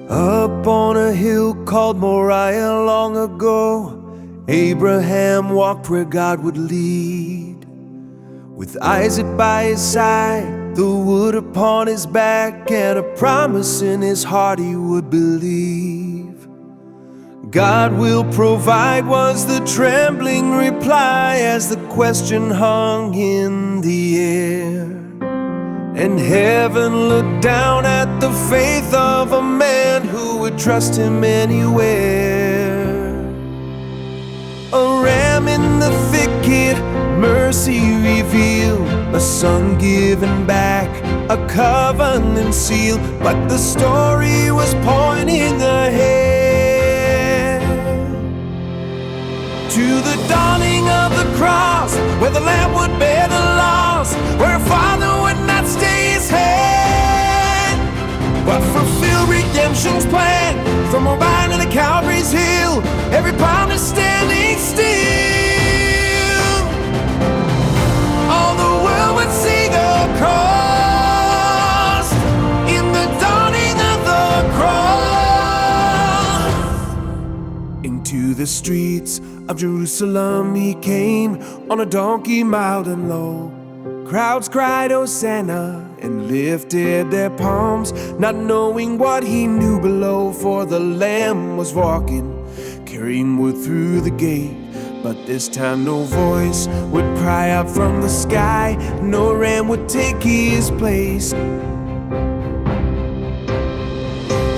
Up on a hill called Moriah long ago, Abraham walked where God would lead. With Isaac by his side, the wood upon his back, and a promise in his heart he would believe. God will provide was the trembling reply as the question hung in the air. And heaven looked down at the faith of a man who would trust him anywhere. A ram in the thicket, mercy revealed, a son given back, a covenant seal. But the story was pointing ahead to the dawning of the cross, where the Lamb would bear the loss, where a father would not stay his hand, but fulfill redemption's plan. From Moriah to the Calvary's hill, every promise standing still. All the world would see the cross in the dawning of the cross. Into the streets of Jerusalem he came on a donkey mild and low. Crowds cried Hosanna and lifted their palms, not knowing what he knew below. For the Lamb was walking, carrying wood through the gate. But this time no voice would cry out from the sky, no ram would take his place.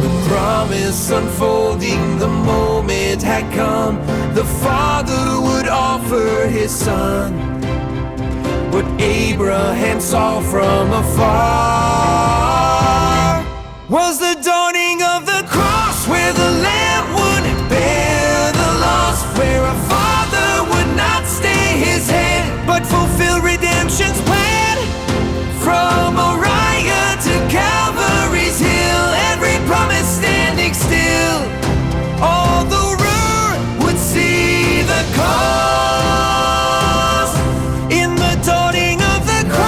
The promise unfolding, the moment had come. The Father would offer his Son. What Abraham saw from afar was the dawning of the cross, where the Lamb would bear the loss, where a father would not stay his hand, but fulfill redemption's plan. From Moriah to Calvary's hill, every promise standing still. All the world would see the cause in the dawning of the cross.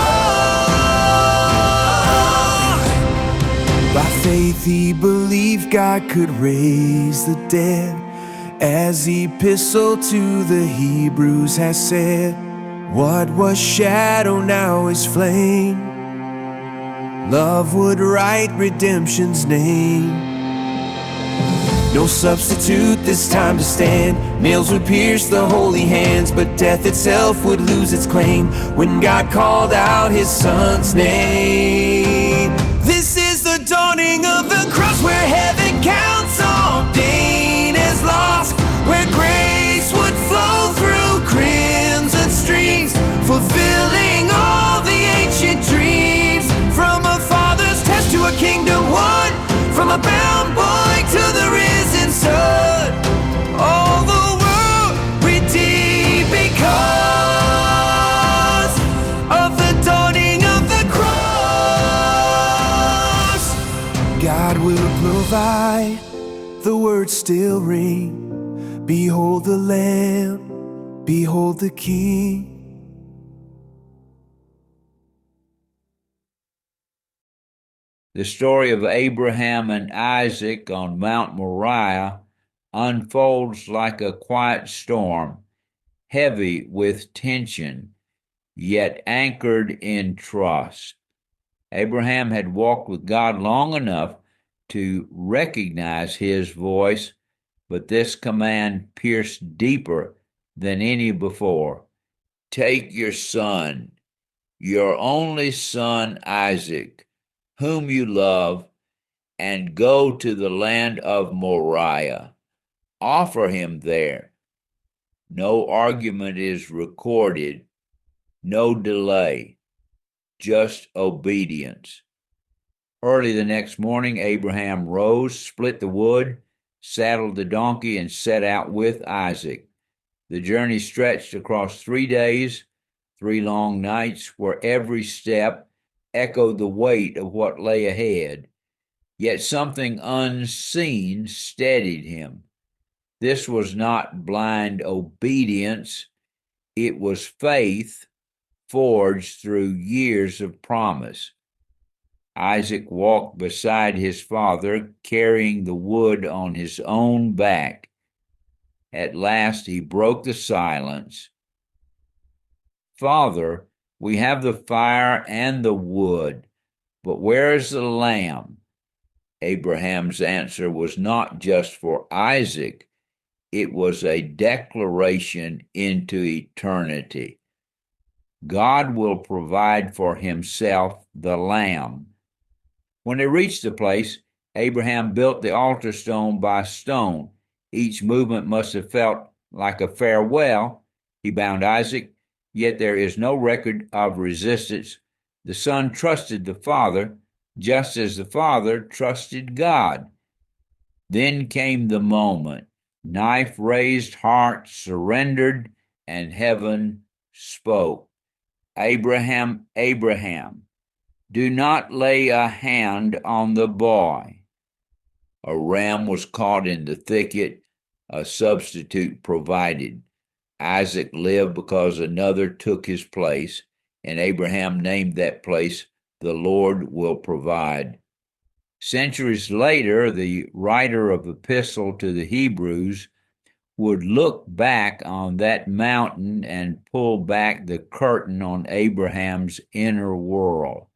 By faith he believed God could raise the dead, as the epistle to the Hebrews has said. What was shadow now is flame. Love would write redemption's name. No substitute this time to stand. Nails would pierce the holy hands, but death itself would lose its claim when God called out his Son's name. This is the dawning of the cross, where heaven counts all gain as lost, where grace would flow through crimson streams, fulfilling all the ancient dreams. From a father's test to a kingdom won, from a bound boy to the risen Son. All the world redeemed because of the dawning of the cross. God will provide, the words still ring. Behold the Lamb, behold the King. The story of Abraham and Isaac on Mount Moriah unfolds like a quiet storm, heavy with tension, yet anchored in trust. Abraham had walked with God long enough to recognize his voice, but this command pierced deeper than any before. Take your son, your only son Isaac, whom you love, and go to the land of Moriah. Offer him there. No argument is recorded, no delay, just obedience. Early the next morning, Abraham rose, split the wood, saddled the donkey, and set out with Isaac. The journey stretched across 3 days, 3 long nights, where every step echoed the weight of what lay ahead. Yet something unseen steadied him. This was not blind obedience, it was faith forged through years of promise. Isaac walked beside his father, carrying the wood on his own back. At last he broke the silence. "Father, we have the fire and the wood, but where is the lamb?" Abraham's answer was not just for Isaac, it was a declaration into eternity. God will provide for himself the lamb. When they reached the place, Abraham built the altar stone by stone. Each movement must have felt like a farewell. He bound Isaac, yet there is no record of resistance. The son trusted the father, just as the father trusted God. Then came the moment. Knife raised, heart surrendered, and heaven spoke. "Abraham, Abraham, do not lay a hand on the boy." A ram was caught in the thicket, a substitute provided. Isaac lived because another took his place, and Abraham named that place, "The Lord will provide." Centuries later, the writer of the Epistle to the Hebrews would look back on that mountain and pull back the curtain on Abraham's inner world.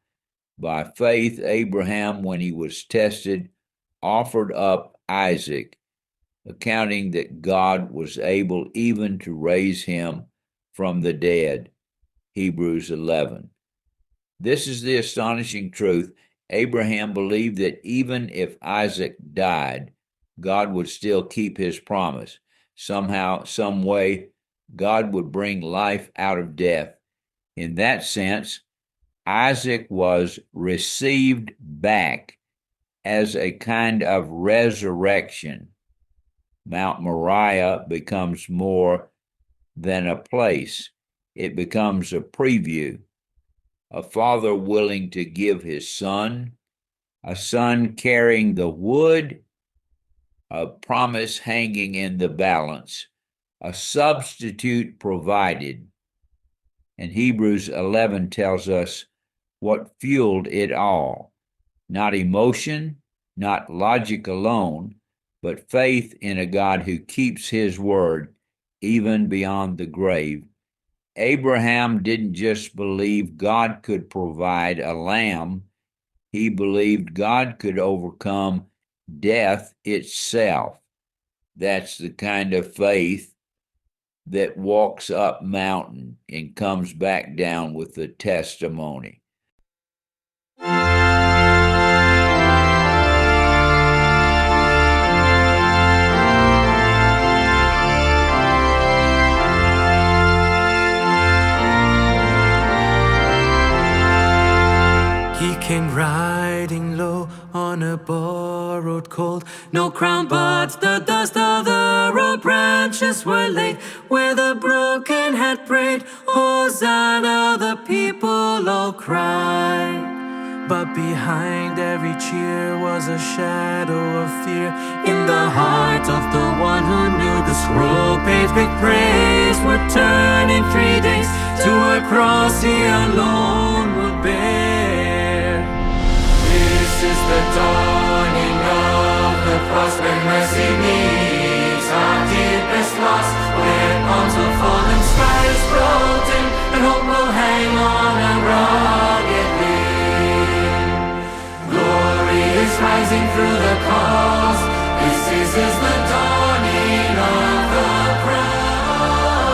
By faith, Abraham, when he was tested, offered up Isaac, accounting that God was able even to raise him from the dead. Hebrews 11. This is the astonishing truth. Abraham believed that even if Isaac died, God would still keep his promise. Somehow, some way, God would bring life out of death. In that sense, Isaac was received back as a kind of resurrection. Mount Moriah becomes more than a place. It becomes a preview. A father willing to give his son, a son carrying the wood, a promise hanging in the balance, a substitute provided. And Hebrews 11 tells us what fueled it all. Not emotion, not logic alone, but faith in a God who keeps his word even beyond the grave. Abraham didn't just believe God could provide a lamb, he believed God could overcome death itself. That's the kind of faith that walks up mountain and comes back down with the testimony. He came riding low on a borrowed colt. No crown but the dust of the road. Branches were laid where the broken had prayed. Hosanna, the people all cried. But behind every cheer was a shadow of fear. In the heart of the one who knew the scroll paved with praise would turn in 3 days to a cross he alone would bear. This is the dawning of the cross, when mercy meets our deepest loss, where arms will fall and skies broken, and hope will hang on a rugged wing. Glory is rising through the cause. This is the dawning of the cross.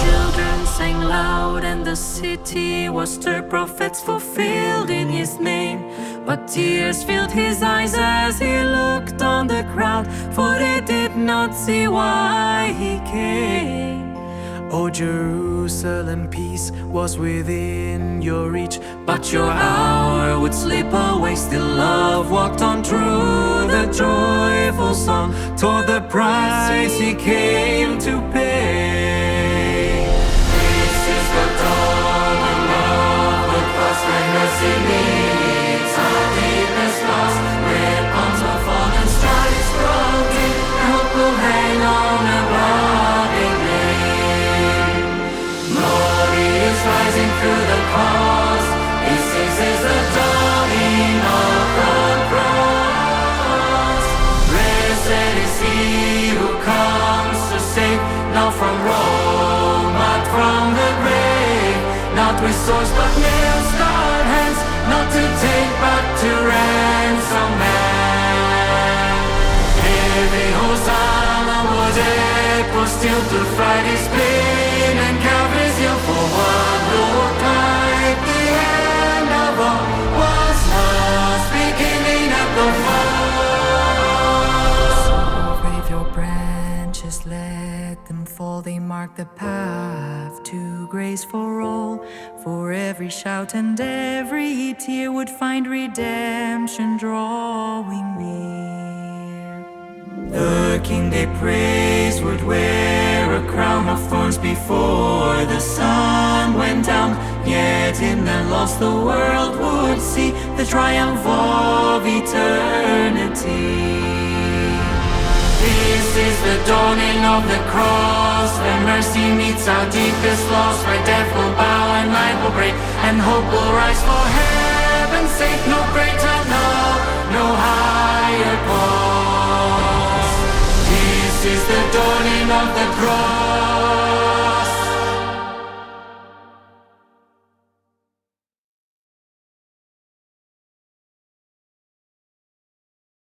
Children sang loud and the city was stirred. Prophets fulfilled in his name. But tears filled his eyes as he looked on the crowd, for they did not see why he came. O Jerusalem, peace was within your reach, but your hour would slip away. Still love walked on through the joyful song, toward the price he came to pay. This is the dawn of the cross, when mercy meets our deepest loss, where arms will fall and stripes broken, and hope will hang on a rugged name. Glory is rising through the cause. This is the dawning swords but nail-scarred hands, not to take but to ransom man. Heavy Hosanna was it, was still to fight his pain, and Calvary's hill for one Lord died. The end of all was lost, beginning at the fall. So wave your branches, let them fall, they mark the path to grace for all. For every shout and every tear would find redemption drawing near. The King they praised would wear a crown of thorns before the sun went down. Yet in the loss the world would see the triumph of eternity. This is the dawning of the cross, where mercy meets our deepest loss, where death will bow and light will break, and hope will rise for heaven's sake. No greater love, no higher cause. This is the dawning of the cross.